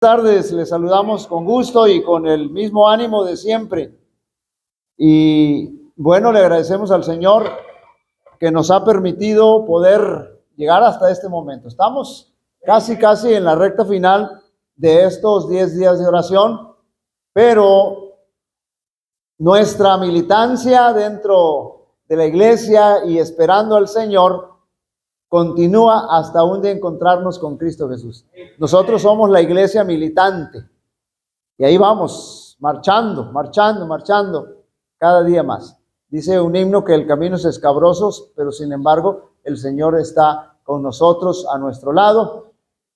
Tardes, les saludamos con gusto y con el mismo ánimo de siempre. Y bueno, le agradecemos al Señor que nos ha permitido poder llegar hasta este momento. Estamos casi en la recta final de estos 10 días de oración, pero nuestra militancia dentro de la iglesia y esperando al Señor continúa hasta un día encontrarnos con Cristo Jesús. Nosotros somos la iglesia militante y ahí vamos, marchando cada día más. Dice un himno que el camino es escabroso, pero sin embargo el Señor está con nosotros a nuestro lado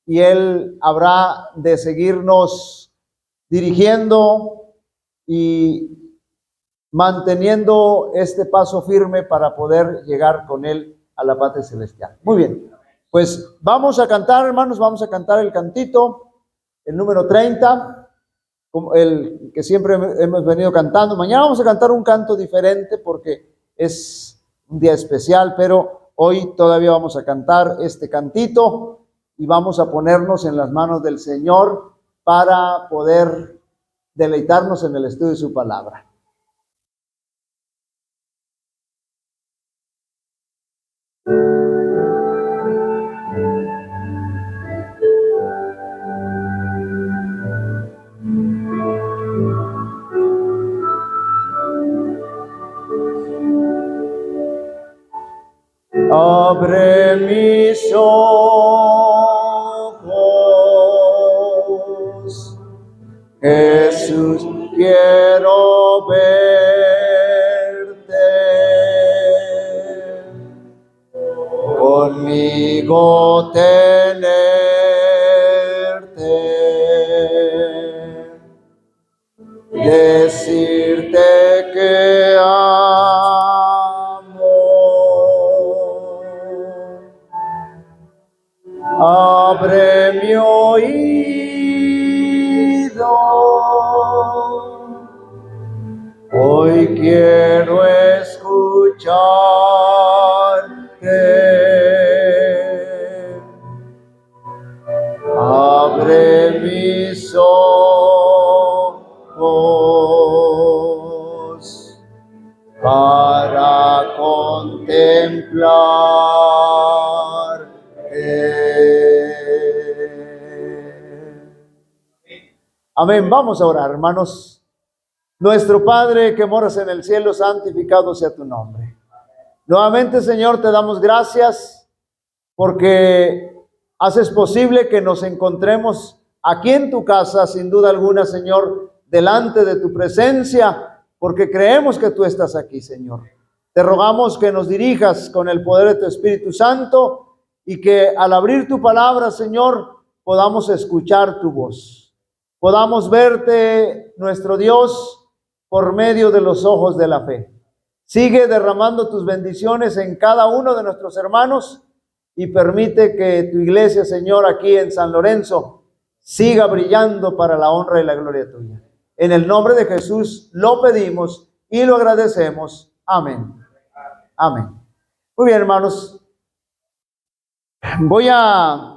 y Él habrá de seguirnos dirigiendo y manteniendo este paso firme para poder llegar con Él a la patria celestial. Muy bien, pues vamos a cantar, hermanos, vamos a cantar el cantito, el número 30, el que siempre hemos venido cantando. Mañana vamos a cantar un canto diferente porque es un día especial, pero hoy todavía vamos a cantar este cantito y vamos a ponernos en las manos del Señor para poder deleitarnos en el estudio de su palabra. Abre mis ojos, Jesús, quiero verte, conmigo tenerte, decirte que abre mi oído, hoy quiero escucharte, abre mis ojos para contemplar. Amén. Vamos a orar, hermanos. Nuestro Padre que moras en el cielo, santificado sea tu nombre. Nuevamente, Señor, te damos gracias porque haces posible que nos encontremos aquí en tu casa, sin duda alguna, Señor, delante de tu presencia, porque creemos que tú estás aquí, Señor. Te rogamos que nos dirijas con el poder de tu Espíritu Santo y que al abrir tu palabra, Señor, podamos escuchar tu voz. Podamos verte, nuestro Dios, por medio de los ojos de la fe. Sigue derramando tus bendiciones en cada uno de nuestros hermanos y permite que tu iglesia, Señor, aquí en San Lorenzo, siga brillando para la honra y la gloria tuya. En el nombre de Jesús lo pedimos y lo agradecemos. Amén. Amén. Muy bien, hermanos. Voy a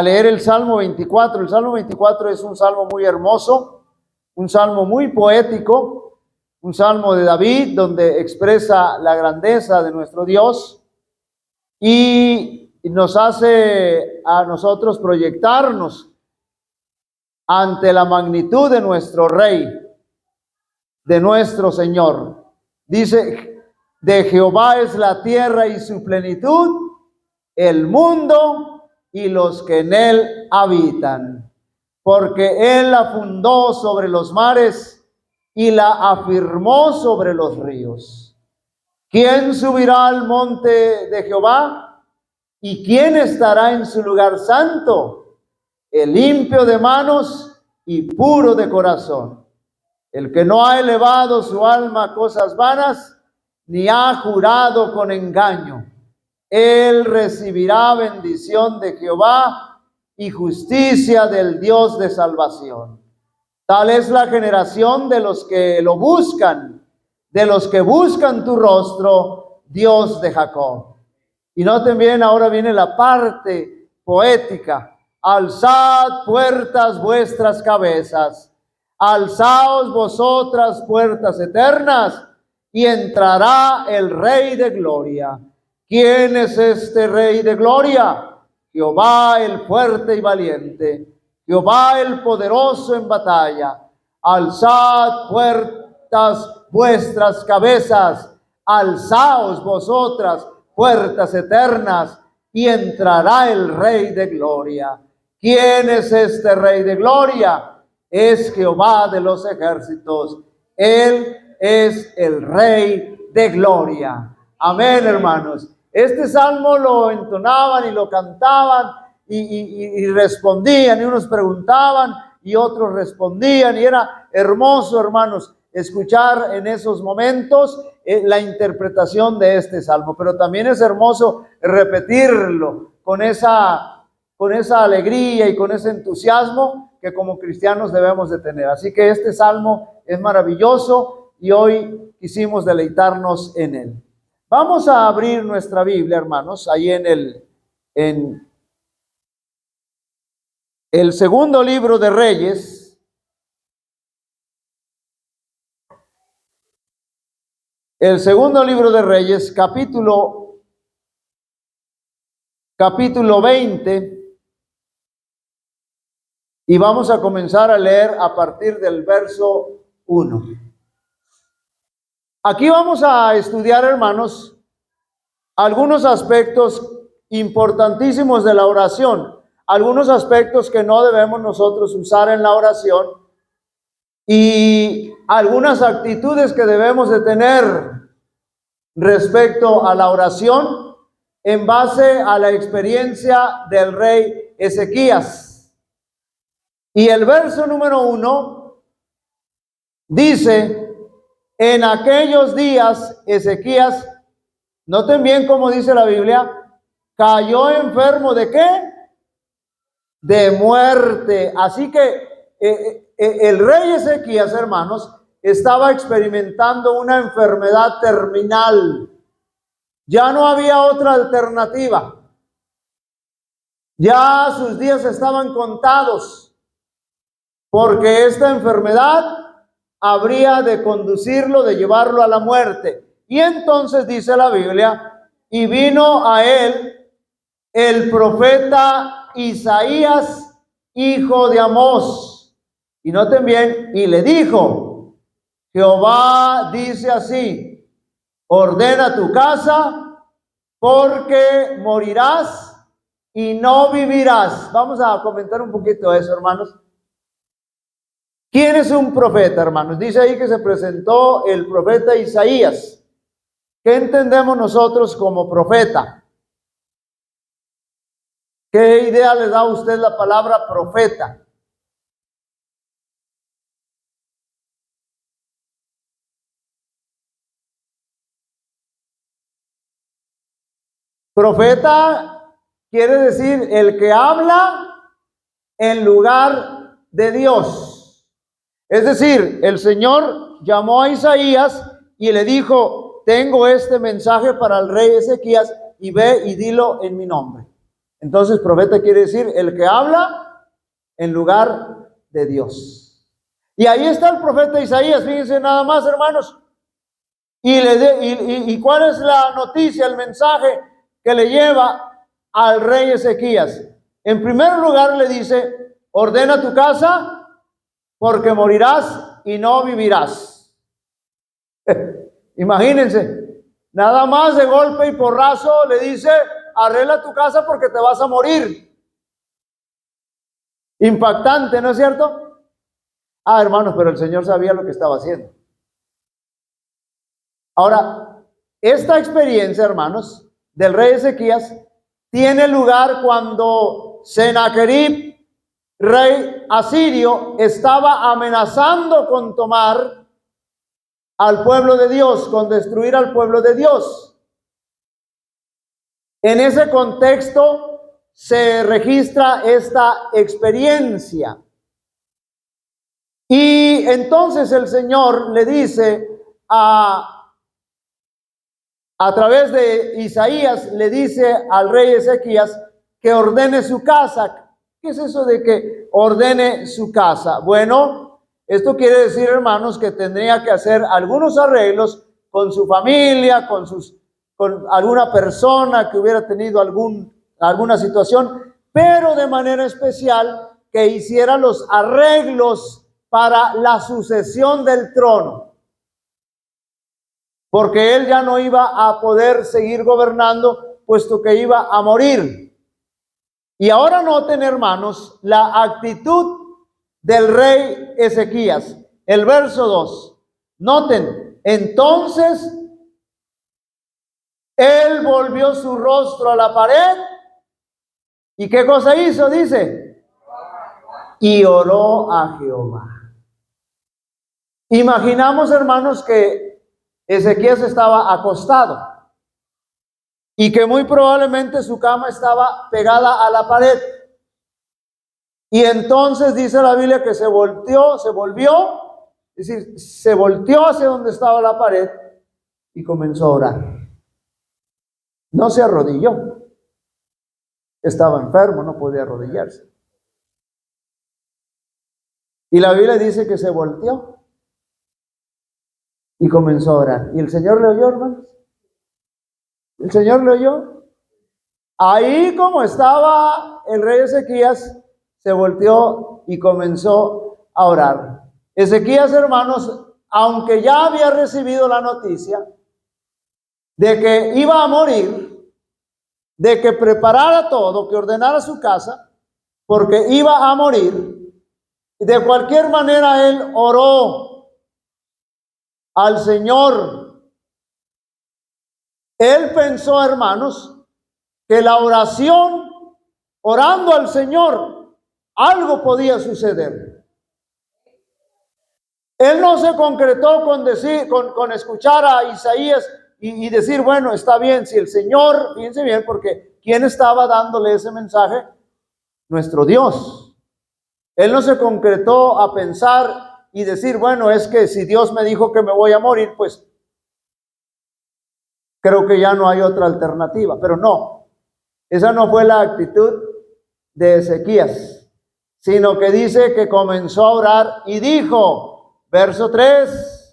leer el Salmo 24. El Salmo 24 es un salmo muy hermoso, un salmo muy poético, un salmo de David donde expresa la grandeza de nuestro Dios y nos hace a nosotros proyectarnos ante la magnitud de nuestro Rey, de nuestro Señor. Dice, de Jehová es la tierra y su plenitud, el mundo y los que en él habitan, porque él la fundó sobre los mares y la afirmó sobre los ríos. ¿Quién subirá al monte de Jehová? ¿Y quién estará en su lugar santo? El limpio de manos y puro de corazón, el que no ha elevado su alma a cosas vanas, ni ha jurado con engaño. Él recibirá bendición de Jehová y justicia del Dios de salvación. Tal es la generación de los que lo buscan, de los que buscan tu rostro, Dios de Jacob. Y noten bien, ahora viene la parte poética. alzad puertas vuestras cabezas, alzaos vosotras puertas eternas, y entrará el Rey de gloria. ¿Quién es este Rey de gloria? Jehová el fuerte y valiente, Jehová el poderoso en batalla. Alzad puertas vuestras cabezas, alzaos vosotras puertas eternas, y entrará el Rey de gloria. ¿Quién es este Rey de gloria? Es Jehová de los ejércitos. Él es el Rey de gloria. Amén, hermanos. Este salmo lo entonaban y lo cantaban y respondían, y unos preguntaban y otros respondían, y era hermoso, hermanos, escuchar en esos momentos la interpretación de este salmo. Pero también es hermoso repetirlo con esa alegría y con ese entusiasmo que como cristianos debemos de tener. Así que este salmo es maravilloso y hoy quisimos deleitarnos en él. Vamos a abrir nuestra Biblia, hermanos, ahí en el segundo libro de Reyes. El segundo libro de Reyes, capítulo 20, y vamos a comenzar a leer a partir del verso 1. Aquí vamos a estudiar, hermanos, algunos aspectos importantísimos de la oración, algunos aspectos que no debemos nosotros usar en la oración y algunas actitudes que debemos de tener respecto a la oración en base a la experiencia del rey Ezequías. Y el verso número 1 dice: en aquellos días Ezequías, noten bien cómo dice la Biblia, cayó enfermo ¿de qué? De muerte. Así que el rey Ezequías, hermanos, estaba experimentando una enfermedad terminal. Ya no había otra alternativa. Ya sus días estaban contados, porque esta enfermedad habría de conducirlo, de llevarlo a la muerte. Y entonces dice la Biblia, y vino a él el profeta Isaías, hijo de Amós. Y noten bien, y le dijo: Jehová dice así, ordena tu casa, porque morirás y no vivirás. Vamos a comentar un poquito eso, hermanos. ¿Quién es un profeta, hermanos? Dice ahí que se presentó el profeta Isaías. ¿Qué entendemos nosotros como profeta? ¿Qué idea le da a usted la palabra profeta? Profeta quiere decir el que habla en lugar de Dios. Es decir, el Señor llamó a Isaías y le dijo: tengo este mensaje para el rey Ezequías, y ve y dilo en mi nombre. Entonces, profeta quiere decir el que habla en lugar de Dios. Y ahí está el profeta Isaías, fíjense nada más, hermanos. ¿Y cuál es la noticia, el mensaje que le lleva al rey Ezequías? En primer lugar le dice: ordena tu casa, porque morirás y no vivirás. Imagínense, nada más de golpe y porrazo le dice: arregla tu casa porque te vas a morir. Impactante, ¿no es cierto? Ah, hermanos, pero el Señor sabía lo que estaba haciendo. Ahora, esta experiencia, hermanos, del rey Ezequías tiene lugar cuando Sennacherib, rey asirio, estaba amenazando con tomar al pueblo de Dios, con destruir al pueblo de Dios. En ese contexto se registra esta experiencia. Y entonces el Señor le dice a través de Isaías, le dice al rey Ezequías que ordene su casa. ¿Qué es eso de que ordene su casa? Bueno, esto quiere decir, hermanos, que tendría que hacer algunos arreglos con su familia, con alguna persona que hubiera tenido alguna situación, pero de manera especial que hiciera los arreglos para la sucesión del trono, porque él ya no iba a poder seguir gobernando, puesto que iba a morir. Y ahora noten, hermanos, la actitud del rey Ezequías. El verso 2. Noten, entonces él volvió su rostro a la pared. ¿Y qué cosa hizo? Dice, y oró a Jehová. Imaginamos, hermanos, que Ezequías estaba acostado y que muy probablemente su cama estaba pegada a la pared. Y entonces dice la Biblia que se volvió, es decir, se volteó hacia donde estaba la pared y comenzó a orar. No se arrodilló. Estaba enfermo, no podía arrodillarse. Y la Biblia dice que se volteó y comenzó a orar. ¿Y el Señor le oyó, hermanos? ¿El Señor le oyó? Ahí como estaba el rey Ezequías, se volteó y comenzó a orar. Ezequías, hermanos, aunque ya había recibido la noticia de que iba a morir, de que preparara todo, que ordenara su casa, porque iba a morir, de cualquier manera él oró al Señor. Él pensó, hermanos, que la oración, orando al Señor, algo podía suceder. Él no se concretó con escuchar a Isaías y decir, bueno, está bien, si el Señor, fíjense bien, porque ¿quién estaba dándole ese mensaje? Nuestro Dios. Él no se concretó a pensar y decir, bueno, es que si Dios me dijo que me voy a morir, pues creo que ya no hay otra alternativa. Pero no, esa no fue la actitud de Ezequías, sino que dice que comenzó a orar y dijo, verso 3.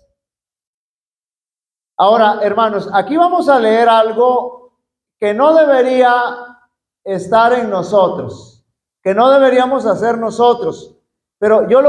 Ahora, hermanos, aquí vamos a leer algo que no debería estar en nosotros, que no deberíamos hacer nosotros. Pero yo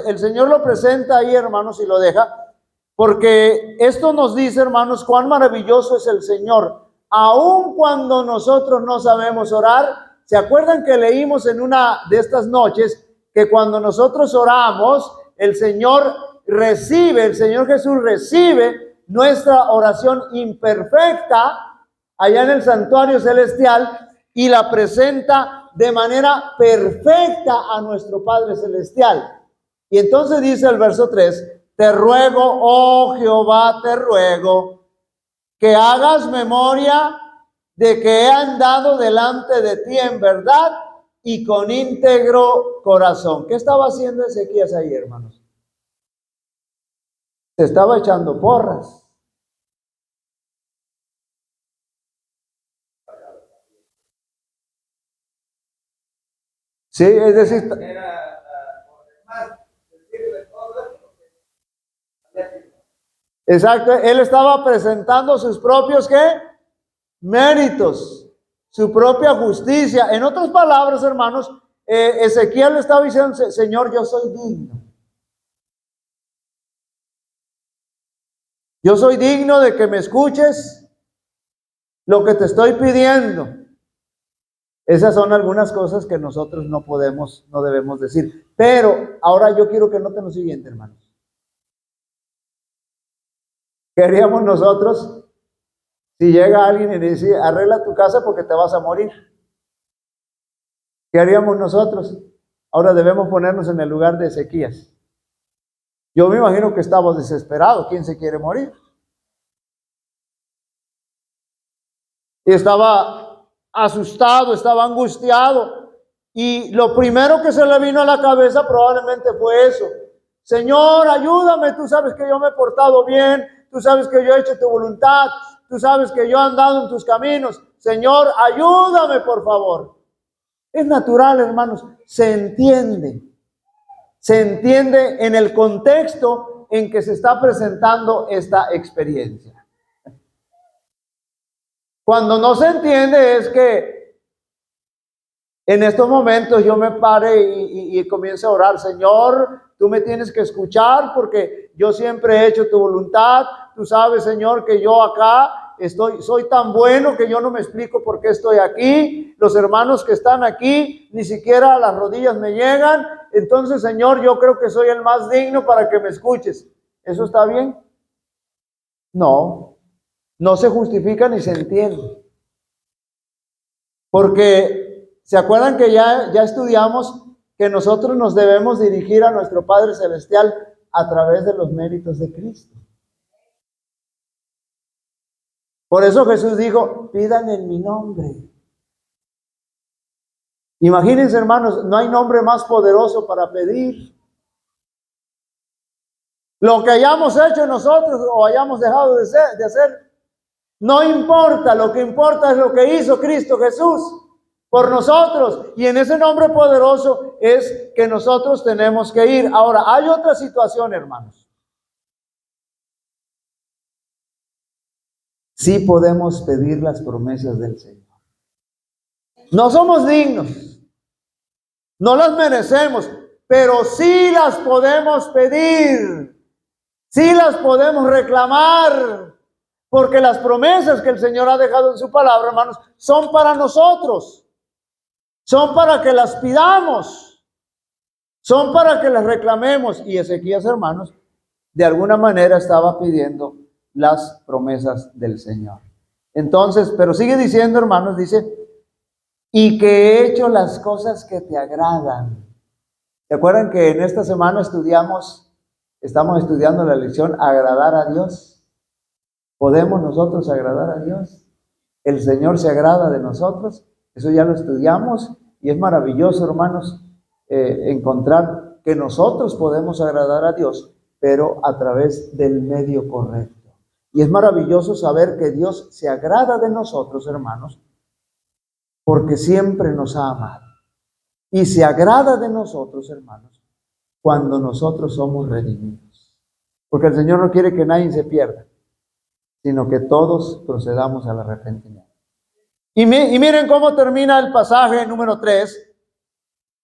el Señor lo presenta ahí, hermanos, y lo deja, porque esto nos dice, hermanos, cuán maravilloso es el Señor. Aun cuando nosotros no sabemos orar, ¿se acuerdan que leímos en una de estas noches que cuando nosotros oramos, el Señor Jesús recibe nuestra oración imperfecta allá en el santuario celestial y la presenta de manera perfecta a nuestro Padre celestial? Y entonces dice el verso 3, te ruego, oh Jehová, te ruego que hagas memoria de que he andado delante de ti en verdad y con íntegro corazón. ¿Qué estaba haciendo Ezequías ahí, hermanos? Se estaba echando porras. Sí, es decir, exacto, él estaba presentando sus propios, ¿qué? Méritos, su propia justicia. En otras palabras, hermanos, Ezequiel le estaba diciendo, Señor, yo soy digno. Yo soy digno de que me escuches lo que te estoy pidiendo. Esas son algunas cosas que nosotros no debemos decir. Pero ahora yo quiero que noten lo siguiente, hermanos. ¿Qué haríamos nosotros si llega alguien y dice, arregla tu casa porque te vas a morir? ¿Qué haríamos nosotros? Ahora debemos ponernos en el lugar de Ezequías. Yo me imagino que estaba desesperado. ¿Quién se quiere morir? Y estaba asustado, estaba angustiado. Y lo primero que se le vino a la cabeza probablemente fue eso. Señor, ayúdame, tú sabes que yo me he portado bien, tú sabes que yo he hecho tu voluntad, tú sabes que yo he andado en tus caminos. Señor, ayúdame, por favor. Es natural, hermanos, se entiende. Se entiende en el contexto en que se está presentando esta experiencia. Cuando no se entiende es que en estos momentos yo me pare y comienzo a orar. Señor, tú me tienes que escuchar porque yo siempre he hecho tu voluntad. Tú sabes, Señor, que yo acá soy tan bueno que yo no me explico por qué estoy aquí. Los hermanos que están aquí ni siquiera a las rodillas me llegan. Entonces, Señor, yo creo que soy el más digno para que me escuches. ¿Eso está bien? No, no se justifica ni se entiende. Porque, ¿se acuerdan que ya estudiamos que nosotros nos debemos dirigir a nuestro Padre Celestial a través de los méritos de Cristo? Por eso Jesús dijo, pidan en mi nombre. Imagínense, hermanos, no hay nombre más poderoso para pedir. Lo que hayamos hecho nosotros o hayamos dejado de hacer, no importa. Lo que importa es lo que hizo Cristo Jesús por nosotros. Y en ese nombre poderoso es que nosotros tenemos que ir. Ahora, hay otra situación, hermanos. Sí podemos pedir las promesas del Señor. No somos dignos, no las merecemos, pero sí las podemos pedir, sí las podemos reclamar, porque las promesas que el Señor ha dejado en su palabra, hermanos, son para nosotros, son para que las pidamos, son para que las reclamemos. Y Ezequías, hermanos, de alguna manera estaba pidiendo las promesas del Señor. Entonces, pero sigue diciendo, hermanos, dice, y que he hecho las cosas que te agradan. ¿Se acuerdan que en esta semana estamos estudiando la lección agradar a Dios? ¿Podemos nosotros agradar a Dios? ¿El Señor se agrada de nosotros? Eso ya lo estudiamos y es maravilloso, hermanos, encontrar que nosotros podemos agradar a Dios, pero a través del medio correcto. Y es maravilloso saber que Dios se agrada de nosotros, hermanos, porque siempre nos ha amado. Y se agrada de nosotros, hermanos, cuando nosotros somos redimidos. Porque el Señor no quiere que nadie se pierda, sino que todos procedamos al arrepentimiento. Y miren cómo termina el pasaje número 3.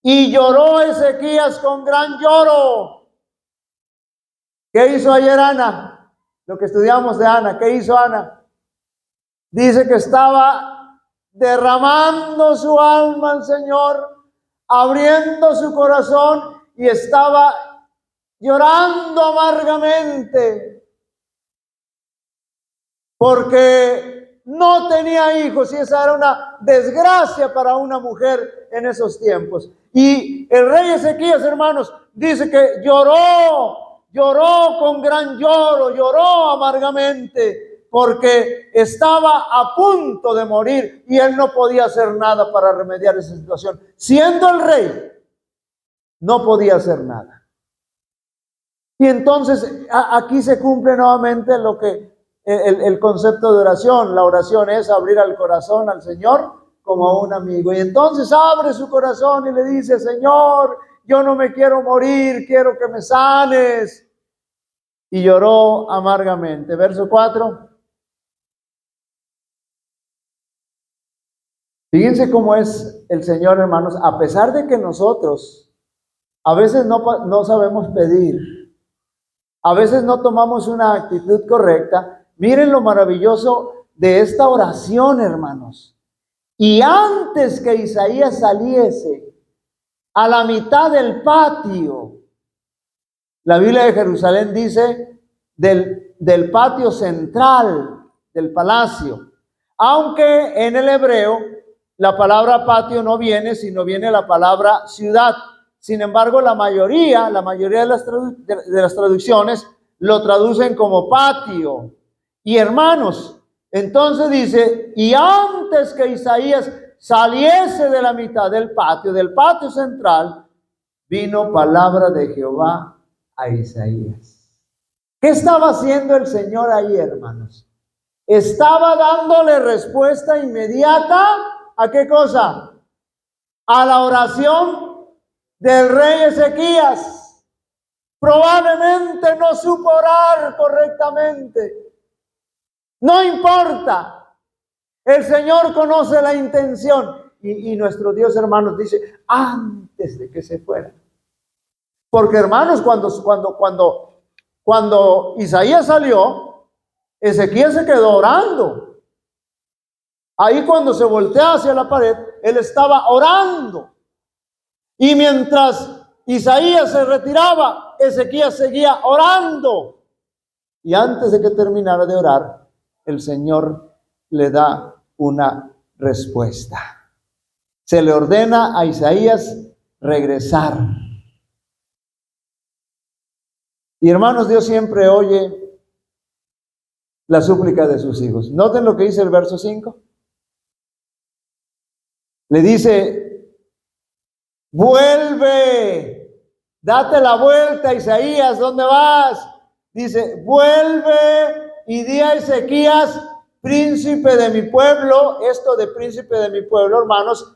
Y lloró Ezequías con gran lloro. ¿Qué hizo ayer Ana? Lo que estudiamos de Ana. ¿Qué hizo Ana? Dice que estaba derramando su alma al Señor, abriendo su corazón y estaba llorando amargamente porque no tenía hijos, y esa era una desgracia para una mujer en esos tiempos. Y el rey Ezequías, hermanos, dice que lloró con gran lloro, lloró amargamente, porque estaba a punto de morir y él no podía hacer nada para remediar esa situación. Siendo el rey, no podía hacer nada. Y entonces aquí se cumple nuevamente lo que el concepto de oración. La oración es abrir el corazón al Señor como a un amigo. Y entonces abre su corazón y le dice, Señor, yo no me quiero morir, quiero que me sanes. Y lloró amargamente. Verso 4. Fíjense cómo es el Señor, hermanos, a pesar de que nosotros a veces no sabemos pedir, a veces no tomamos una actitud correcta. Miren lo maravilloso de esta oración, hermanos. Y antes que Isaías saliese a la mitad del patio, la Biblia de Jerusalén dice del patio central del palacio, aunque en el hebreo la palabra patio no viene, sino viene la palabra ciudad. Sin embargo, la mayoría de las traducciones lo traducen como patio. Y hermanos, entonces dice, y antes que Isaías saliese de la mitad del patio central, vino palabra de Jehová a Isaías. ¿Qué estaba haciendo el Señor ahí, hermanos? Estaba dándole respuesta inmediata. ¿A qué cosa? a la oración del rey Ezequías. Probablemente no supo orar correctamente. No importa. El Señor conoce la intención. Y nuestro Dios, hermanos, dice, antes de que se fuera. Porque, hermanos, cuando Isaías salió, Ezequías se quedó orando. Ahí cuando se voltea hacia la pared, él estaba orando. Y mientras Isaías se retiraba, Ezequías seguía orando. Y antes de que terminara de orar, el Señor le da una respuesta. Se le ordena a Isaías regresar. Y hermanos, Dios siempre oye la súplica de sus hijos. Noten lo que dice el verso 5. Le dice, vuelve, date la vuelta, Isaías, ¿dónde vas? Dice, vuelve y di a Ezequías, príncipe de mi pueblo. Esto de príncipe de mi pueblo, hermanos,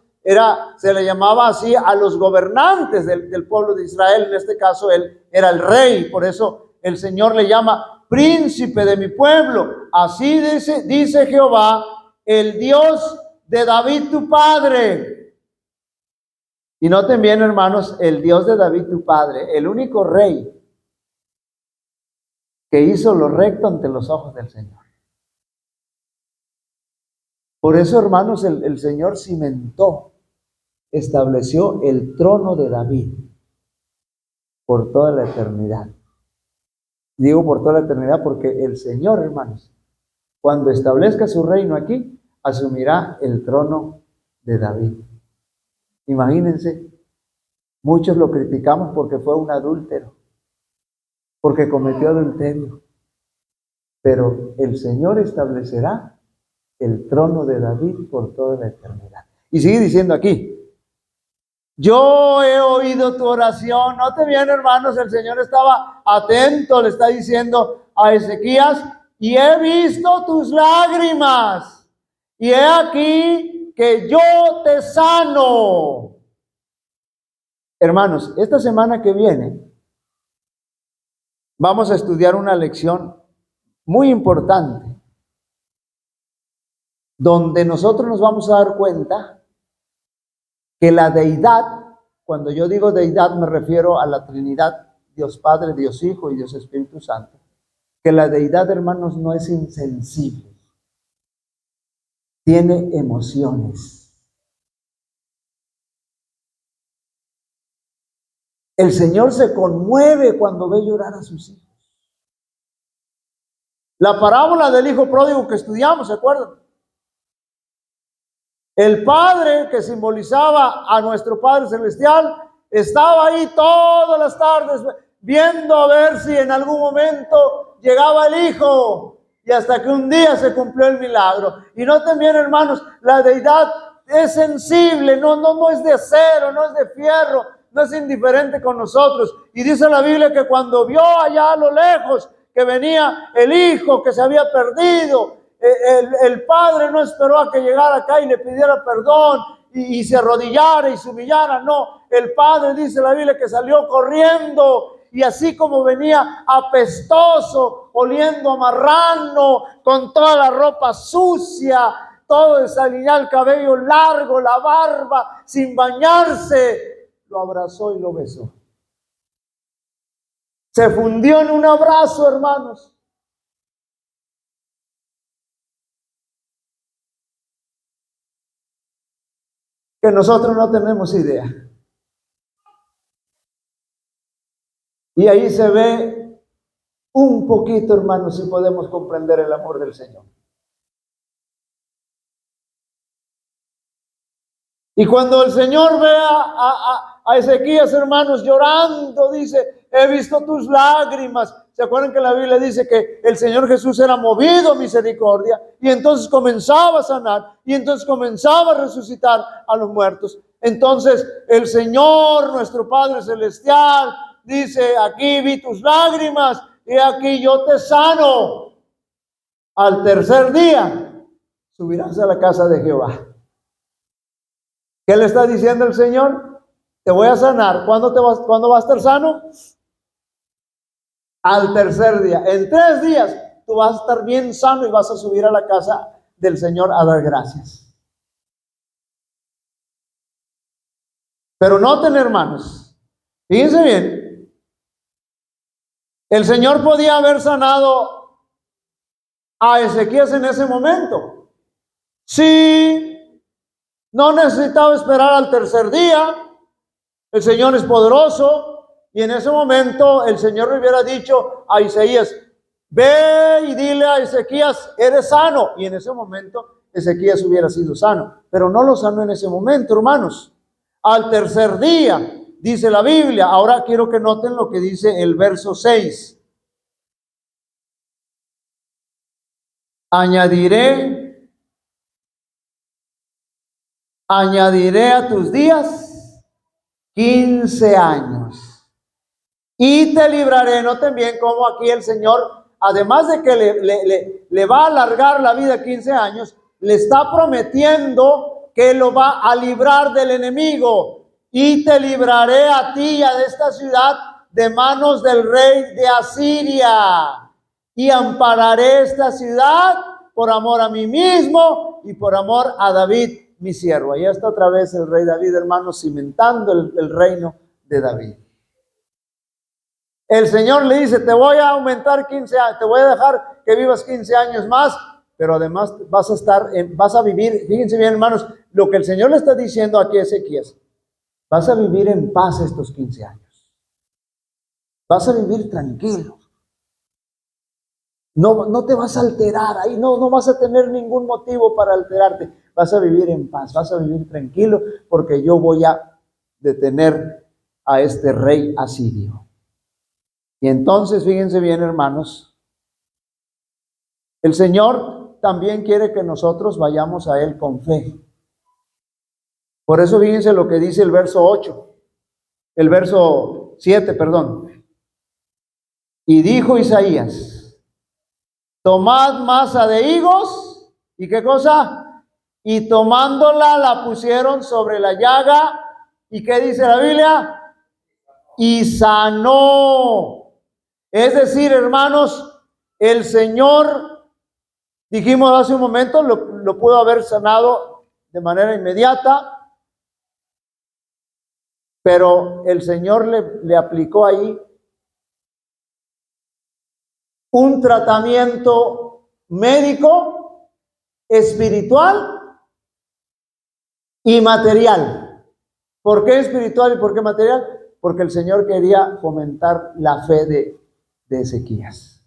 se le llamaba así a los gobernantes del pueblo de Israel. En este caso, él era el rey, por eso el Señor le llama príncipe de mi pueblo. Así dice Jehová, el Dios de David tu padre. Y noten bien, hermanos, el Dios de David tu padre, el único rey que hizo lo recto ante los ojos del Señor. Por eso, hermanos, el Señor estableció el trono de David por toda la eternidad. Digo por toda la eternidad porque el Señor, hermanos, cuando establezca su reino aquí, asumirá el trono de David. Imagínense, muchos lo criticamos porque fue un adúltero, porque cometió adulterio, pero el Señor establecerá el trono de David por toda la eternidad. Y sigue diciendo aquí, yo he oído tu oración. Note bien, hermanos, el Señor estaba atento, le está diciendo a Ezequías, y he visto tus lágrimas, y he aquí que yo te sano. Hermanos, esta semana que viene vamos a estudiar una lección muy importante, donde nosotros nos vamos a dar cuenta que la deidad, cuando yo digo deidad me refiero a la Trinidad, Dios Padre, Dios Hijo y Dios Espíritu Santo, que la deidad, hermanos, no es insensible, tiene emociones. El Señor se conmueve cuando ve llorar a sus hijos. La parábola del hijo pródigo que estudiamos, ¿se acuerdan? El Padre, que simbolizaba a nuestro Padre Celestial, estaba ahí todas las tardes viendo a ver si en algún momento llegaba el Hijo, y hasta que un día se cumplió el milagro. Y noten bien, hermanos, la deidad es sensible, no es de acero, no es de fierro, no es indiferente con nosotros. Y dice la Biblia que cuando vio allá a lo lejos que venía el Hijo que se había perdido, el Padre no esperó a que llegara acá y le pidiera perdón y se arrodillara y se humillara. No, el Padre, dice la Biblia, que salió corriendo, y así como venía apestoso, oliendo a marrano, con toda la ropa sucia, todo desaliñado, el cabello largo, la barba, sin bañarse, lo abrazó y lo besó. Se fundió en un abrazo, hermanos. Que nosotros no tenemos idea. Y ahí se ve un poquito, hermanos, si podemos comprender el amor del Señor. Y cuando el Señor ve a Ezequías, hermanos, llorando, dice, he visto tus lágrimas. ¿Se acuerdan que la Biblia dice que el Señor Jesús era movido a misericordia? Y entonces comenzaba a sanar, y entonces comenzaba a resucitar a los muertos. Entonces el Señor, nuestro Padre Celestial, dice, aquí vi tus lágrimas, y aquí yo te sano. Al tercer día subirás a la casa de Jehová. ¿Qué le está diciendo el Señor? Te voy a sanar. ¿Cuándo va a estar sano? Al tercer día. En 3 días tú vas a estar bien sano y vas a subir a la casa del Señor a dar gracias. Pero noten, hermanos, fíjense bien, el Señor podía haber sanado a Ezequías en ese momento. Sí, no necesitaba esperar al tercer día. El Señor es poderoso y en ese momento el Señor le hubiera dicho a Isaías, ve y dile a Ezequías, eres sano. Y en ese momento Ezequías hubiera sido sano, pero no lo sanó en ese momento, hermanos. Al tercer día, dice la Biblia. Ahora quiero que noten lo que dice el verso 6. Añadiré a tus días 15 años y te libraré. Noten bien cómo aquí el Señor, además de que le va a alargar la vida 15 años, le está prometiendo que lo va a librar del enemigo. Y te libraré a ti y a esta ciudad de manos del rey de Asiria. Y ampararé esta ciudad por amor a mí mismo y por amor a David, mi siervo. Ahí está otra vez el rey David, hermanos, cimentando el reino de David. El Señor le dice, te voy a aumentar 15 años, te voy a dejar que vivas 15 años más, pero además vas a vivir, fíjense bien, hermanos, lo que el Señor le está diciendo aquí a Ezequías. Vas a vivir en paz estos 15 años. Vas a vivir tranquilo. No te vas a alterar ahí, no vas a tener ningún motivo para alterarte. Vas a vivir en paz, vas a vivir tranquilo, porque yo voy a detener a este rey asirio. Y entonces, fíjense bien, hermanos, el Señor también quiere que nosotros vayamos a Él con fe. Por eso fíjense lo que dice el verso 7, perdón. Y dijo Isaías, tomad masa de higos, ¿y qué cosa? Y tomándola la pusieron sobre la llaga, ¿y qué dice la Biblia? Y sanó. Es decir, hermanos, el Señor, dijimos hace un momento, lo pudo haber sanado de manera inmediata, pero el Señor le aplicó ahí un tratamiento médico, espiritual y material. ¿Por qué espiritual y por qué material? Porque el Señor quería fomentar la fe de Ezequías.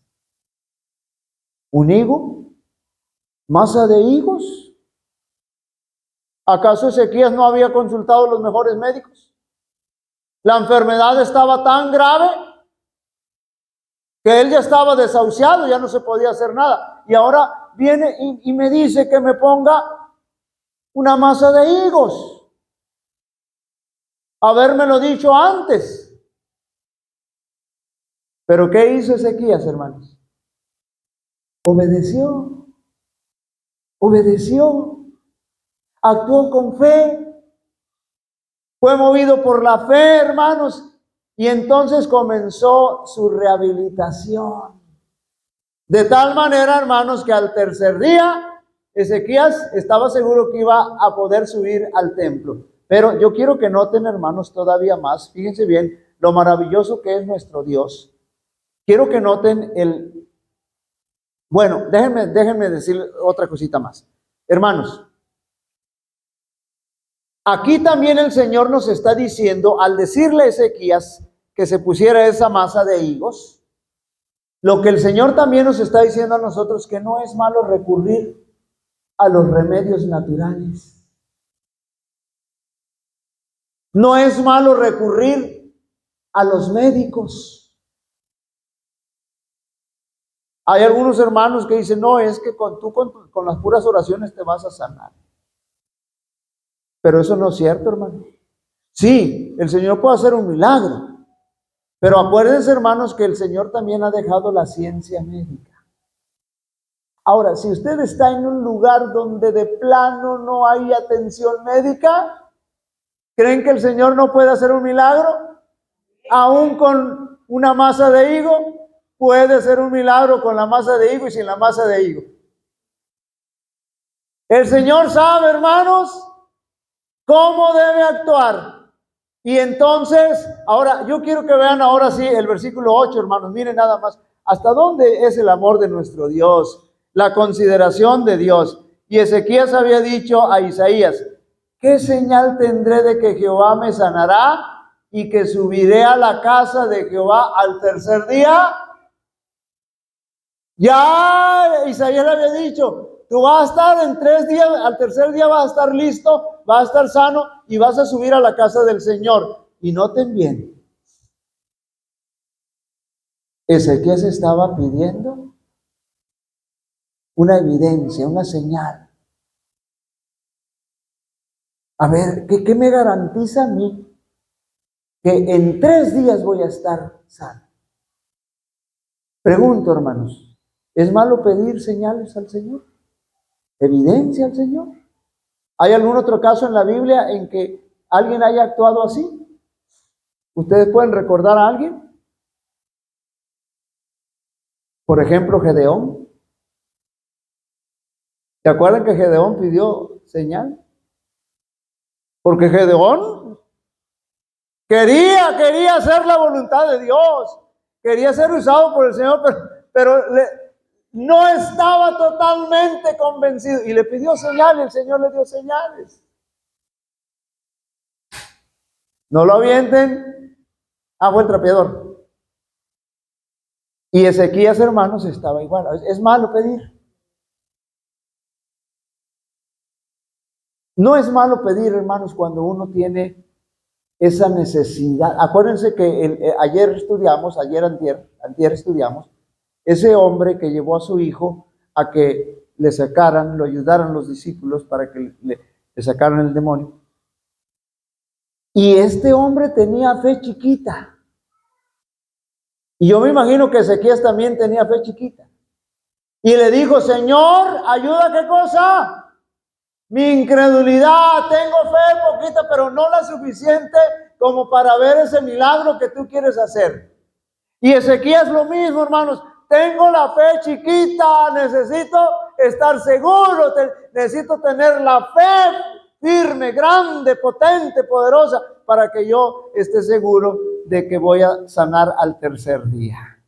¿Un higo? ¿Masa de higos? ¿Acaso Ezequías no había consultado a los mejores médicos? La enfermedad estaba tan grave que él ya estaba desahuciado, ya no se podía hacer nada. Y ahora viene y me dice que me ponga una masa de higos. Habérmelo dicho antes. Pero ¿qué hizo Ezequías, hermanos? Obedeció. Actuó con fe. Fue movido por la fe, hermanos. Y entonces comenzó su rehabilitación. De tal manera, hermanos, que al tercer día, Ezequías estaba seguro que iba a poder subir al templo. Pero yo quiero que noten, hermanos, todavía más. Fíjense bien lo maravilloso que es nuestro Dios. Quiero que noten Bueno, déjenme decir otra cosita más. Hermanos, aquí también el Señor nos está diciendo, al decirle a Ezequías que se pusiera esa masa de higos, lo que el Señor también nos está diciendo a nosotros, que no es malo recurrir a los remedios naturales. No es malo recurrir a los médicos. Hay algunos hermanos que dicen, no, es que con las puras oraciones te vas a sanar. Pero eso no es cierto, hermano. Sí, el Señor puede hacer un milagro. Pero acuérdense, hermanos, que el Señor también ha dejado la ciencia médica. Ahora, si usted está en un lugar donde de plano no hay atención médica, ¿Creen que el Señor no puede hacer un milagro? Aún con una masa de higo, puede hacer un milagro con la masa de higo y sin la masa de higo. El Señor sabe, hermanos, cómo debe actuar. Y entonces, ahora, yo quiero que vean ahora sí el versículo 8, hermanos. Miren nada más, hasta dónde es el amor de nuestro Dios, la consideración de Dios. Y Ezequías había dicho a Isaías, ¿qué señal tendré de que Jehová me sanará y que subiré a la casa de Jehová al tercer día? Ya Isaías le había dicho, tú vas a estar en 3 días, al tercer día vas a estar listo, vas a estar sano y vas a subir a la casa del Señor. Y noten bien, Ezequías estaba pidiendo una evidencia, una señal. A ver, ¿qué me garantiza a mí que en 3 días voy a estar sano? Pregunto, hermanos, ¿es malo pedir señales al Señor? ¿Evidencia al Señor? ¿Hay algún otro caso en la Biblia en que alguien haya actuado así? ¿Ustedes pueden recordar a alguien? Por ejemplo, Gedeón. ¿Se acuerdan que Gedeón pidió señal? Porque Gedeón quería hacer la voluntad de Dios, quería ser usado por el Señor, pero no estaba totalmente convencido y le pidió señales, el Señor le dio señales. No lo avienten. Fue el trapeador. Y Ezequías, hermanos, estaba igual. Es malo pedir. No es malo pedir, hermanos, cuando uno tiene esa necesidad. Acuérdense que ayer antier estudiamos, ese hombre que llevó a su hijo a que le sacaran, lo ayudaran los discípulos para que le sacaran el demonio. Y este hombre tenía fe chiquita. Y yo me imagino que Ezequías también tenía fe chiquita. Y le dijo, Señor, ayuda, ¿qué cosa? Mi incredulidad, tengo fe poquita, pero no la suficiente como para ver ese milagro que tú quieres hacer. Y Ezequías lo mismo, hermanos. Tengo la fe chiquita, necesito estar seguro, necesito tener la fe firme, grande, potente, poderosa, para que yo esté seguro de que voy a sanar al tercer día.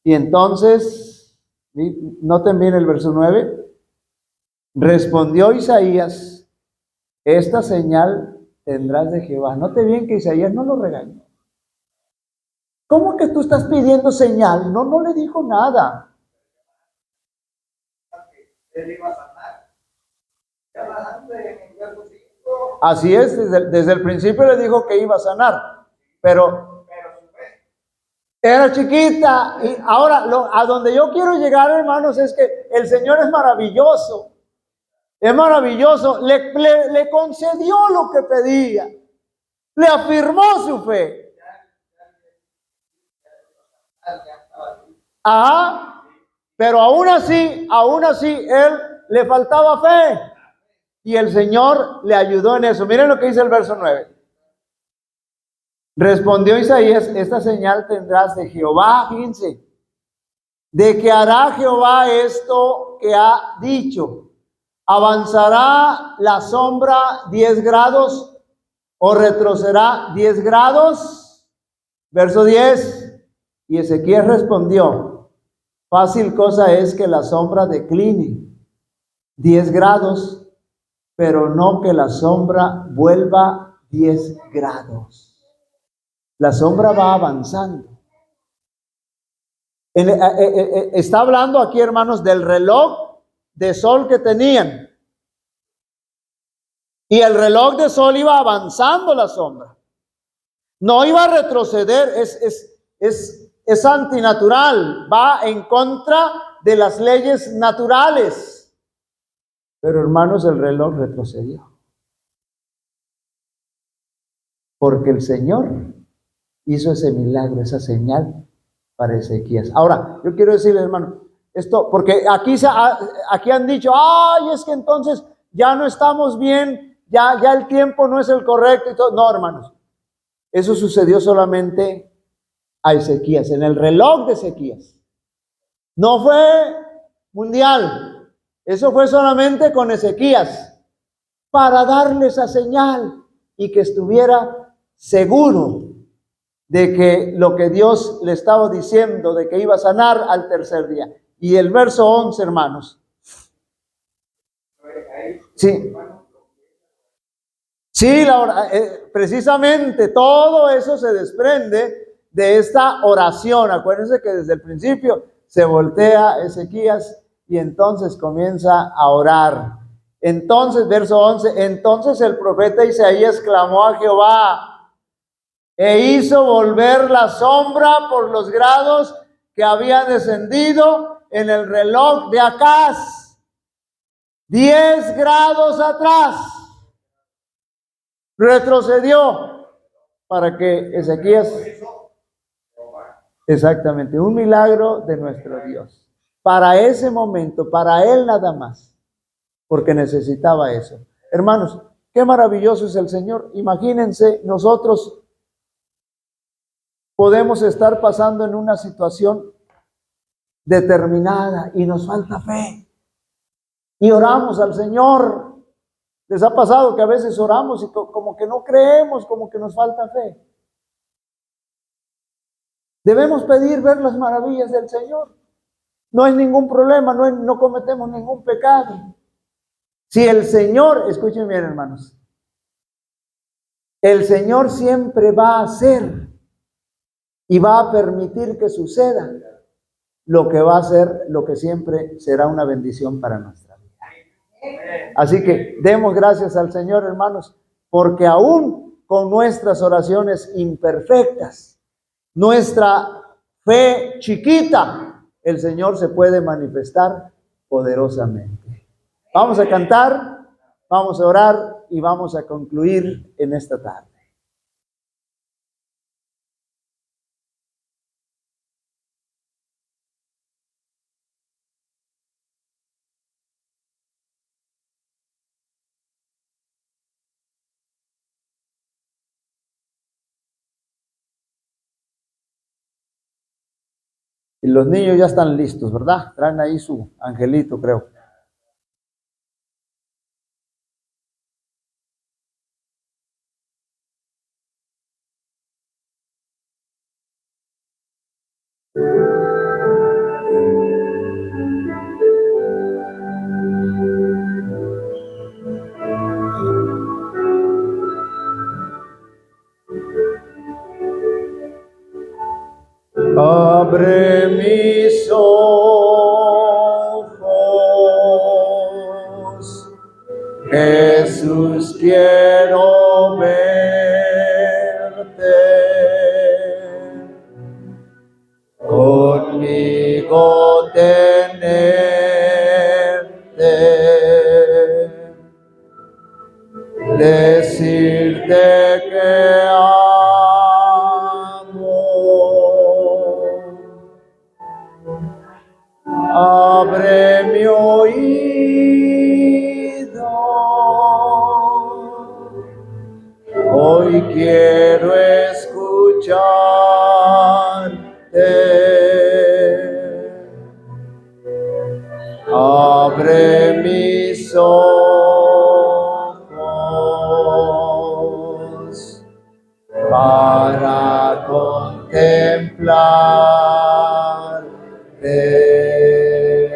Y entonces, noten bien el verso 9. Respondió Isaías, esta señal tendrás de Jehová. Note bien que Isaías no lo regañó. ¿Cómo que tú estás pidiendo señal? No le dijo nada. Él iba a sanar. Así es, desde el principio le dijo que iba a sanar, pero era chiquita. Y ahora, a donde yo quiero llegar, hermanos, es que el Señor es maravilloso. Es maravilloso, le concedió lo que pedía, le afirmó su fe. Pero aún así, él le faltaba fe y el Señor le ayudó en eso. Miren lo que dice el verso 9. Respondió Isaías, esta señal tendrás de Jehová, fíjense, de que hará Jehová esto que ha dicho. ¿Avanzará la sombra 10 grados o retrocederá 10 grados? Verso 10. Y Ezequías respondió, fácil cosa es que la sombra decline 10 grados, pero no que la sombra vuelva 10 grados. La sombra va avanzando. Está hablando aquí, hermanos, del reloj de sol que tenían. Y el reloj de sol iba avanzando la sombra. No iba a retroceder, es antinatural, va en contra de las leyes naturales. Pero hermanos, el reloj retrocedió. Porque el Señor hizo ese milagro, esa señal para Ezequías. Ahora, yo quiero decirles, hermano, esto, porque aquí han dicho, es que entonces ya no estamos bien ya el tiempo no es el correcto y todo. No, hermanos, eso sucedió solamente a Ezequías, en el reloj de Ezequías. No fue mundial, eso fue solamente con Ezequías, para darle esa señal y que estuviera seguro de que lo que Dios le estaba diciendo, de que iba a sanar al tercer día. Y el verso 11, hermanos. Sí. Sí, precisamente todo eso se desprende de esta oración. Acuérdense que desde el principio se voltea Ezequías y entonces comienza a orar. Entonces, verso 11, entonces el profeta Isaías clamó a Jehová e hizo volver la sombra por los grados que había descendido en el reloj de Acaz. 10 grados atrás. Retrocedió para que Ezequías, exactamente, un milagro de nuestro Dios. Para ese momento, para él nada más, porque necesitaba eso. Hermanos, qué maravilloso es el Señor. Imagínense, nosotros podemos estar pasando en una situación determinada y nos falta fe. Y oramos al Señor. ¿Les ha pasado que a veces oramos y como que no creemos, como que nos falta fe? Debemos pedir ver las maravillas del Señor. No hay ningún problema, no cometemos ningún pecado. Si el Señor, escuchen bien, hermanos, el Señor siempre va a hacer y va a permitir que suceda lo que va a ser, lo que siempre será una bendición para nuestra vida. Así que demos gracias al Señor, hermanos, porque aún con nuestras oraciones imperfectas, nuestra fe chiquita, el Señor se puede manifestar poderosamente. Vamos a cantar, vamos a orar y vamos a concluir en esta tarde. Y los niños ya están listos, ¿verdad? Traen ahí su angelito, creo. Abre mis ojos, Jesús, quiero verte, conmigo tenerte, decirte que abre mi oído, hoy quiero escucharte. Abre mis ojos para contemplarte.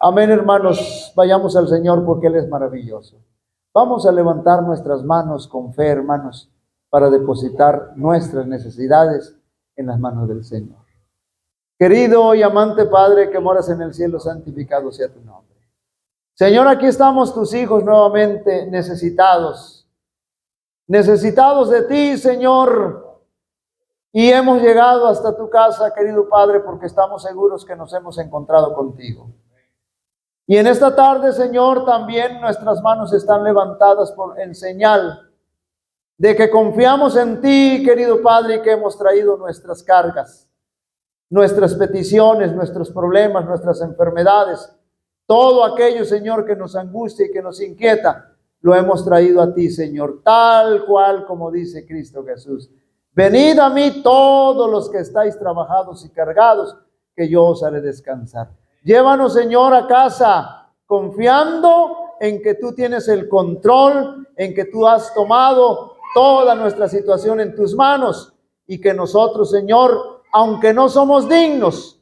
Amén, hermanos, vayamos al Señor porque Él es maravilloso. Vamos a levantar nuestras manos con fe, hermanos, para depositar nuestras necesidades en las manos del Señor. Querido y amante Padre que moras en el cielo, santificado sea tu nombre. Señor, aquí estamos tus hijos nuevamente necesitados de ti, Señor, y hemos llegado hasta tu casa, querido Padre, porque estamos seguros que nos hemos encontrado contigo. Y en esta tarde, Señor, también nuestras manos están levantadas en señal de que confiamos en ti, querido Padre, y que hemos traído nuestras cargas, nuestras peticiones, nuestros problemas, nuestras enfermedades, Todo aquello, Señor, que nos angustia y que nos inquieta, lo hemos traído a ti, Señor, tal cual como dice Cristo Jesús. Venid a mí todos los que estáis trabajados y cargados, que yo os haré descansar. Llévanos, Señor, a casa, confiando en que tú tienes el control, en que tú has tomado toda nuestra situación en tus manos y que nosotros, Señor, aunque no somos dignos,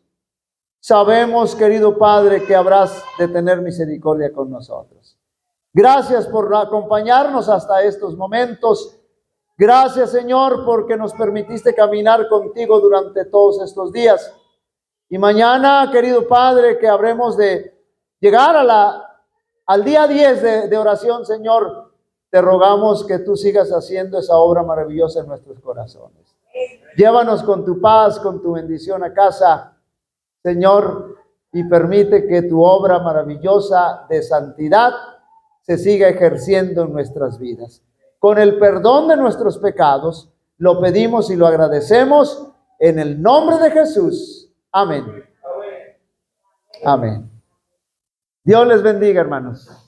sabemos, querido Padre, que habrás de tener misericordia con nosotros. Gracias por acompañarnos hasta estos momentos. Gracias, Señor, porque nos permitiste caminar contigo durante todos estos días. Y mañana, querido Padre, que habremos de llegar al día 10 de oración, Señor, te rogamos que tú sigas haciendo esa obra maravillosa en nuestros corazones. Llévanos con tu paz, con tu bendición a casa, Señor, y permite que tu obra maravillosa de santidad se siga ejerciendo en nuestras vidas. Con el perdón de nuestros pecados, lo pedimos y lo agradecemos en el nombre de Jesús. Amén. Amén. Dios les bendiga, hermanos.